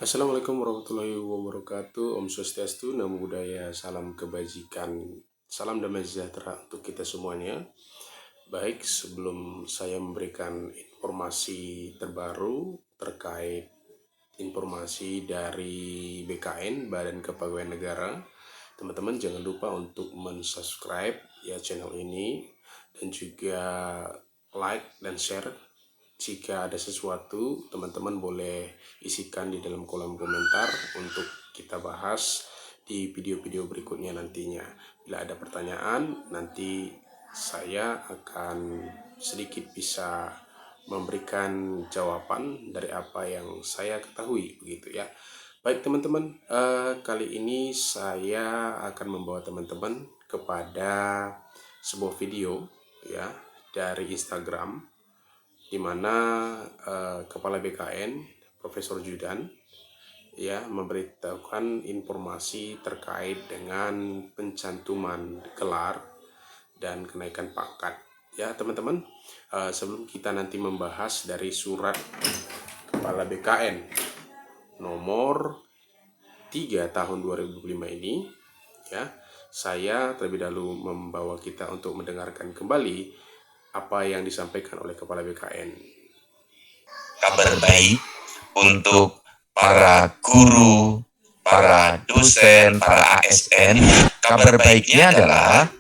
Assalamualaikum warahmatullahi wabarakatuh. Om Swastiastu, Namo Buddhaya, salam kebajikan, salam damai sejahtera untuk kita semuanya. Baik, sebelum saya memberikan informasi terbaru terkait informasi dari BKN, Badan Kepegawaian Negara, teman-teman jangan lupa untuk mensubscribe ya channel ini dan juga like dan share. Jika ada sesuatu, teman-teman boleh isikan di dalam kolom komentar untuk kita bahas di video-video berikutnya nantinya. Bila ada pertanyaan, nanti saya akan sedikit bisa memberikan jawaban dari apa yang saya ketahui, begitu ya. Baik teman-teman, kali ini saya akan membawa teman-teman kepada sebuah video ya dari Instagram, di mana Kepala BKN Profesor Judan ya memberitahukan informasi terkait dengan pencantuman gelar dan kenaikan pangkat ya teman-teman. Sebelum kita nanti membahas dari surat Kepala BKN nomor 3 tahun 2005 ini ya, saya terlebih dahulu membawa kita untuk mendengarkan kembali apa yang disampaikan oleh Kepala BKN. Kabar baik untuk para guru, para dosen, para ASN. Kabar baiknya adalah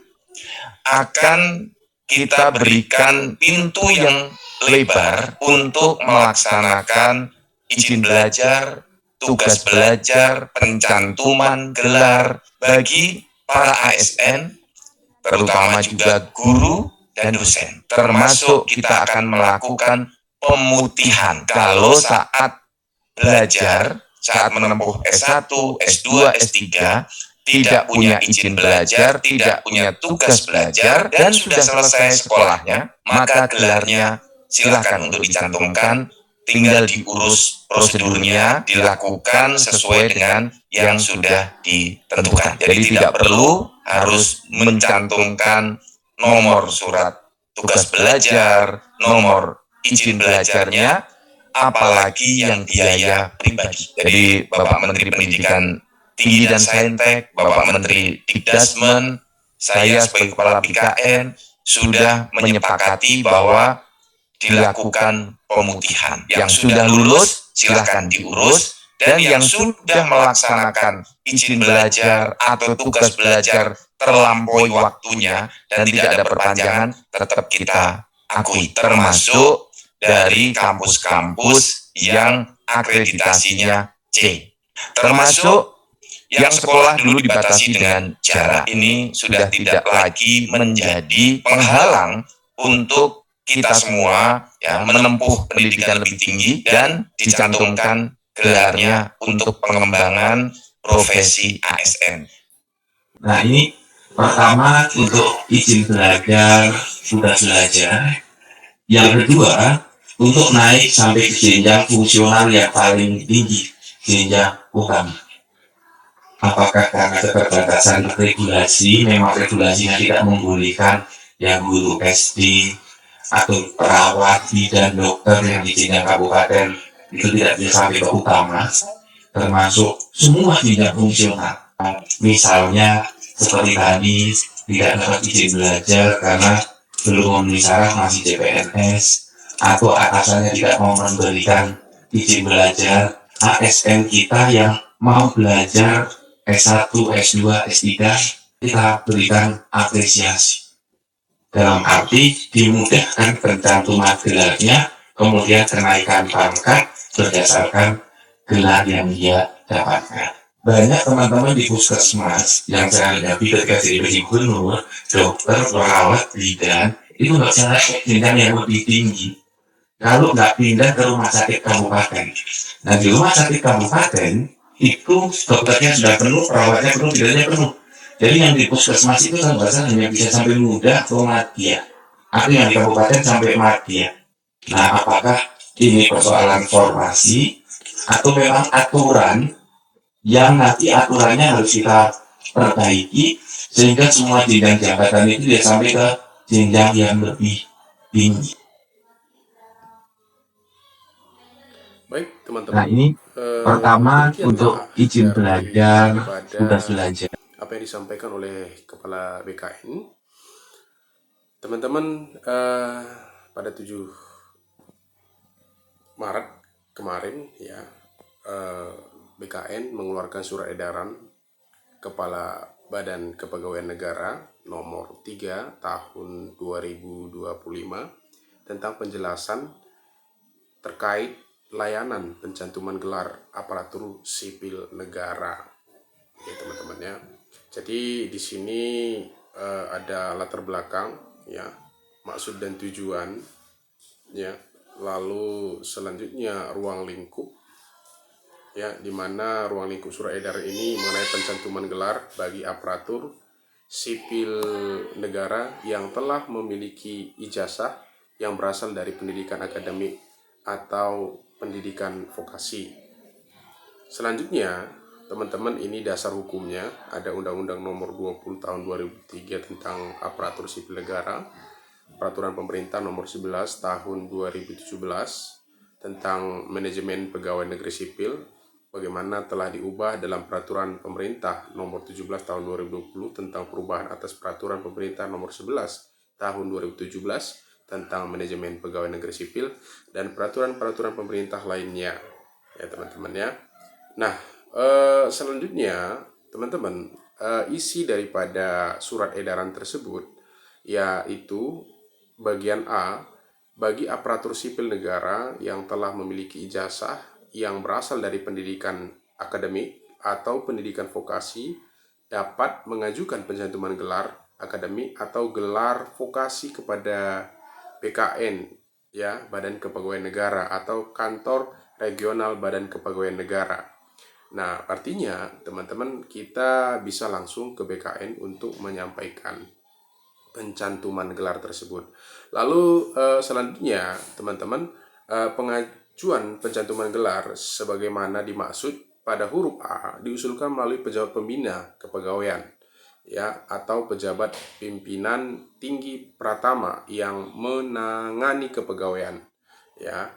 akan kita berikan pintu yang lebar untuk melaksanakan izin belajar, tugas belajar, pencantuman gelar bagi para ASN, terutama juga guru dan dosen. Termasuk kita akan melakukan pemutihan kalau saat belajar, saat menempuh S1, S2, S3, tidak punya izin belajar, tidak punya tugas belajar, dan sudah selesai sekolahnya, maka gelarnya silakan untuk dicantumkan, tinggal diurus prosedurnya, dilakukan sesuai dengan yang sudah ditentukan. Jadi tidak perlu harus mencantumkan nomor surat tugas belajar, nomor izin belajarnya, apalagi yang biaya pribadi. Jadi Bapak Menteri Pendidikan Tinggi dan Saintek, Bapak Menteri Dikdasmen, saya sebagai Kepala BKN sudah menyepakati bahwa dilakukan pemutihan. Yang sudah lulus silahkan diurus, dan yang sudah melaksanakan izin belajar atau tugas belajar terlampaui waktunya dan tidak ada perpanjangan tetap kita akui, termasuk dari kampus-kampus yang akreditasinya C. Termasuk yang sekolah dulu dibatasi dengan jarak. Ini sudah tidak lagi menjadi penghalang untuk kita semua ya menempuh pendidikan lebih tinggi dan dicantumkan gelarnya untuk pengembangan profesi ASN. Nah, ini pertama untuk izin belajar, tugas belajar. Yang kedua, untuk naik sampai ke jenjang fungsional yang paling tinggi, jenjang utama. Apakah karena keterbatasan regulasi, memang regulasinya tidak membolehkan yang guru SD atau perawat, bidan, dokter yang di jenjang kabupaten itu tidak bisa sampai ke utama, termasuk semua jenjang fungsional. Misalnya seperti tadi tidak dapat izin belajar karena belum memenuhi syarat, masih CPNS, atau atasannya tidak mau memberikan izin belajar. ASN kita yang mau belajar S1, S2, S3, kita berikan apresiasi. Dalam arti dimudahkan pencantuman gelarnya, kemudian kenaikan pangkat berdasarkan gelar yang dia dapatkan. Banyak teman-teman di puskesmas yang saya hadapi ketika jadi PJ Gubernur, dokter, perawat, bidan, itu nggak bisa naik jenjang yang lebih tinggi kalau nggak pindah ke rumah sakit kabupaten. Nah, di rumah sakit kabupaten itu dokternya sudah penuh, perawatnya penuh, bidannya penuh. Jadi yang di puskesmas itu kan bahasa hanya bisa sampai muda atau madya, atau yang di kabupaten sampai madya. Nah, apakah ini persoalan formasi atau memang aturan yang nanti aturannya harus kita perbaiki sehingga semua jenjang jabatan itu dia sampai ke jenjang yang lebih tinggi. Baik teman-teman, ini pertama demikianlah untuk izin belajar daripada sudah belajar. apa yang disampaikan oleh Kepala BKN. Teman-teman, pada 7 Maret kemarin ya, BKN mengeluarkan surat edaran Kepala Badan Kepegawaian Negara nomor 3 tahun 2025 tentang penjelasan terkait layanan pencantuman gelar aparatur sipil negara. Ya teman-teman ya. Jadi di sini ada latar belakang ya, maksud dan tujuan ya. Lalu selanjutnya ruang lingkup ya, di mana ruang lingkup surat edaran ini mengenai pencantuman gelar bagi aparatur sipil negara yang telah memiliki ijazah yang berasal dari pendidikan akademik atau pendidikan vokasi. Selanjutnya, teman-teman, ini dasar hukumnya ada Undang-Undang Nomor 20 Tahun 2003 tentang Aparatur Sipil Negara, Peraturan Pemerintah Nomor 11 Tahun 2017 tentang Manajemen Pegawai Negeri Sipil, bagaimana telah diubah dalam Peraturan Pemerintah Nomor 17 Tahun 2020 tentang perubahan atas Peraturan Pemerintah Nomor 11 Tahun 2017 tentang Manajemen Pegawai Negeri Sipil dan peraturan-peraturan pemerintah lainnya ya teman-teman ya. Nah, selanjutnya teman-teman, isi daripada surat edaran tersebut yaitu bagian A, bagi aparatur sipil negara yang telah memiliki ijazah yang berasal dari pendidikan akademik atau pendidikan vokasi dapat mengajukan pencantuman gelar akademik atau gelar vokasi kepada BKN ya, Badan Kepegawaian Negara atau kantor regional Badan Kepegawaian Negara. Nah, artinya teman-teman, kita bisa langsung ke BKN untuk menyampaikan pencantuman gelar tersebut. Lalu selanjutnya teman-teman, pengajuan pencantuman gelar sebagaimana dimaksud pada huruf A diusulkan melalui pejabat pembina kepegawaian ya, atau pejabat pimpinan tinggi pratama yang menangani kepegawaian ya.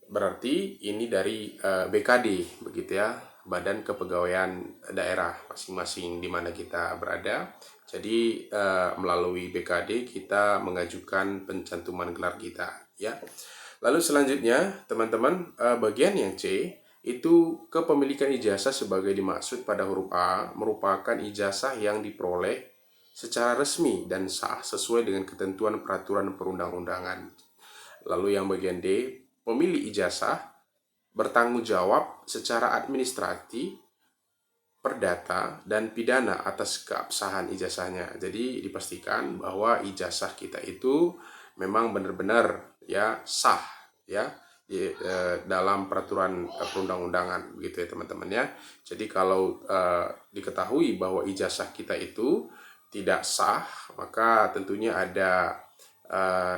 Berarti ini dari BKD begitu ya, Badan Kepegawaian Daerah masing-masing di mana kita berada. Jadi melalui BKD kita mengajukan pencantuman gelar kita ya. Lalu selanjutnya teman-teman, bagian yang C itu kepemilikan ijazah sebagai dimaksud pada huruf A merupakan ijazah yang diperoleh secara resmi dan sah sesuai dengan ketentuan peraturan perundang-undangan. Lalu yang bagian D, pemilik ijazah bertanggung jawab secara administratif, perdata, dan pidana atas keabsahan ijazahnya. Jadi dipastikan bahwa ijazah kita itu memang benar-benar ya sah ya dalam peraturan perundang-undangan begitu ya teman-teman ya. Jadi kalau diketahui bahwa ijazah kita itu tidak sah, maka tentunya ada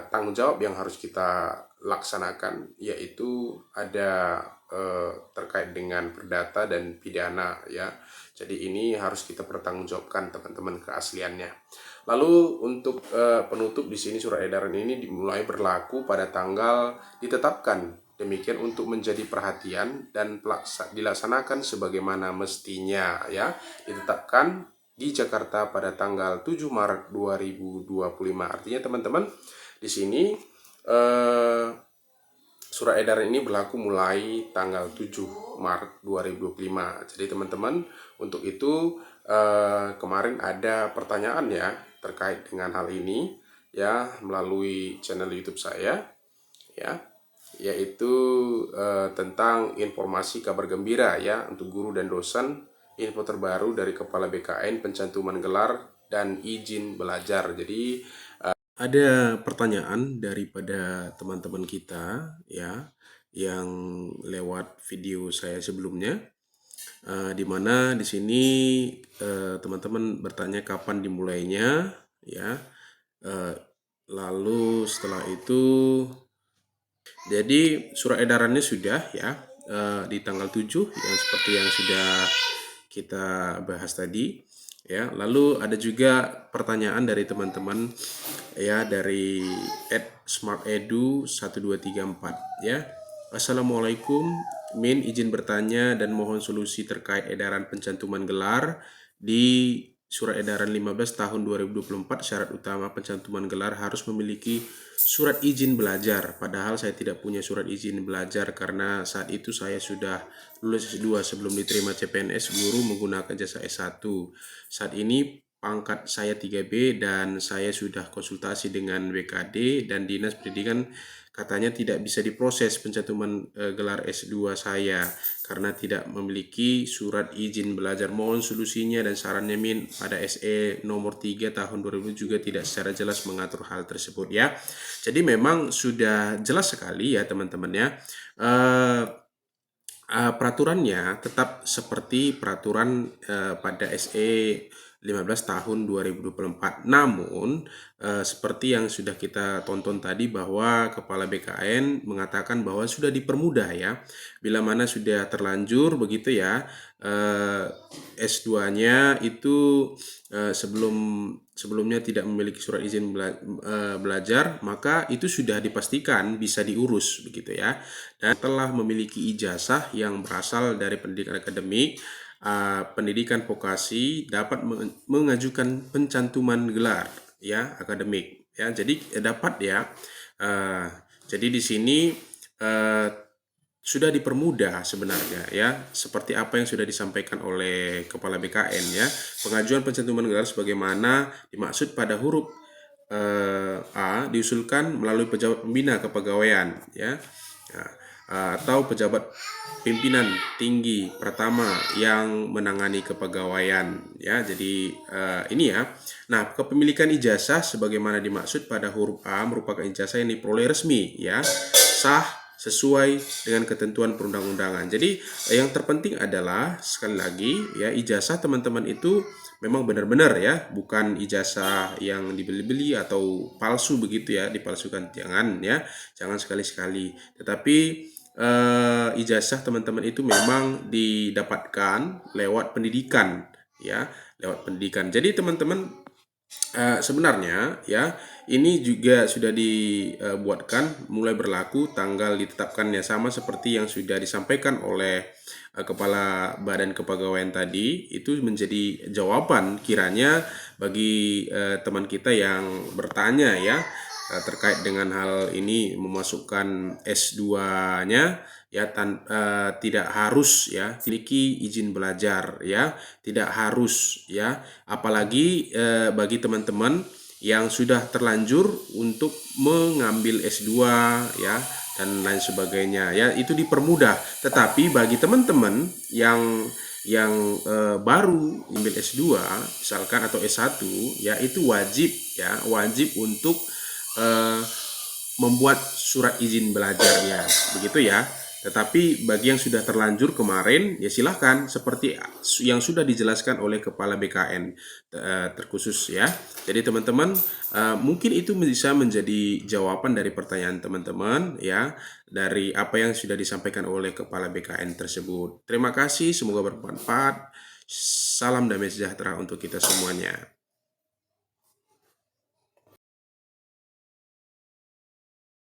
tanggung jawab yang harus kita laksanakan, yaitu ada terkait dengan perdata dan pidana ya. Jadi ini harus kita pertanggungjawabkan teman-teman keasliannya. Lalu untuk penutup di sini surat edaran ini dimulai berlaku pada tanggal ditetapkan. Demikian untuk menjadi perhatian dan dilaksanakan sebagaimana mestinya ya. Ditetapkan di Jakarta pada tanggal 7 Maret 2025. Artinya teman-teman, di sini surat edaran ini berlaku mulai tanggal 7 Maret 2025. Jadi teman-teman, untuk itu kemarin ada pertanyaan ya terkait dengan hal ini ya melalui channel YouTube saya ya, yaitu tentang informasi kabar gembira ya untuk guru dan dosen, info terbaru dari Kepala BKN pencantuman gelar dan izin belajar. Jadi ada pertanyaan daripada teman-teman kita ya yang lewat video saya sebelumnya, di mana di sini teman-teman bertanya kapan dimulainya ya. Lalu setelah itu, jadi surat edarannya sudah ya di tanggal 7 yang seperti yang sudah kita bahas tadi ya. Lalu ada juga pertanyaan dari teman-teman ya dari @smartedu1234 ya. Assalamualaikum, Min izin bertanya dan mohon solusi terkait edaran pencantuman gelar di Surat Edaran 15 tahun 2024. Syarat utama pencantuman gelar harus memiliki surat izin belajar. Padahal saya tidak punya surat izin belajar karena saat itu saya sudah lulus S2 sebelum diterima CPNS guru menggunakan jasa S1. Saat ini pangkat saya 3B dan saya sudah konsultasi dengan BKD dan Dinas Pendidikan, katanya tidak bisa diproses pencantuman gelar S2 saya karena tidak memiliki surat izin belajar. Mohon solusinya dan sarannya Min. Pada SE nomor 3 tahun 2000 juga tidak secara jelas mengatur hal tersebut ya. Jadi memang sudah jelas sekali ya teman-teman ya. Peraturannya tetap seperti peraturan pada SE 15 tahun 2024. Namun seperti yang sudah kita tonton tadi bahwa Kepala BKN mengatakan bahwa sudah dipermudah ya. Bila mana sudah terlanjur begitu ya, S2-nya itu sebelumnya tidak memiliki surat izin belajar, maka itu sudah dipastikan bisa diurus begitu ya. Dan telah memiliki ijazah yang berasal dari pendidikan akademik, pendidikan vokasi dapat mengajukan pencantuman gelar ya akademik ya. Jadi dapat ya. Jadi di sini sudah dipermudah sebenarnya ya, seperti apa yang sudah disampaikan oleh Kepala BKN ya. Pengajuan pencantuman gelar sebagaimana dimaksud pada huruf A diusulkan melalui pejabat pembina kepegawaian ya. Atau pejabat pimpinan tinggi pertama yang menangani kepegawaian ya. Jadi ini ya. Nah, kepemilikan ijazah sebagaimana dimaksud pada huruf A merupakan ijazah yang diperoleh resmi ya, sah sesuai dengan ketentuan perundang-undangan. Jadi yang terpenting adalah sekali lagi ya, ijazah teman-teman itu memang benar-benar ya, bukan ijazah yang dibeli-beli atau palsu begitu ya, dipalsukan. Jangan ya, jangan sekali-sekali. Tetapi ijazah teman-teman itu memang didapatkan lewat pendidikan ya, lewat pendidikan. Jadi teman-teman sebenarnya ya, ini juga sudah dibuatkan mulai berlaku tanggal ditetapkannya, sama seperti yang sudah disampaikan oleh Kepala Badan Kepegawaian tadi. Itu menjadi jawaban kiranya bagi teman kita yang bertanya ya terkait dengan hal ini, memasukkan S2-nya ya, tidak harus ya memiliki izin belajar ya, tidak harus ya, apalagi bagi teman-teman yang sudah terlanjur untuk mengambil S2 ya dan lain sebagainya ya, itu dipermudah. Tetapi bagi teman-teman yang baru ambil S2 misalkan atau S1 ya, itu wajib untuk membuat surat izin belajarnya begitu ya. Tetapi bagi yang sudah terlanjur kemarin ya silahkan seperti yang sudah dijelaskan oleh Kepala BKN terkhusus ya. Jadi teman-teman mungkin itu bisa menjadi jawaban dari pertanyaan teman-teman ya, dari apa yang sudah disampaikan oleh Kepala BKN tersebut. Terima kasih, semoga bermanfaat. Salam damai sejahtera untuk kita semuanya.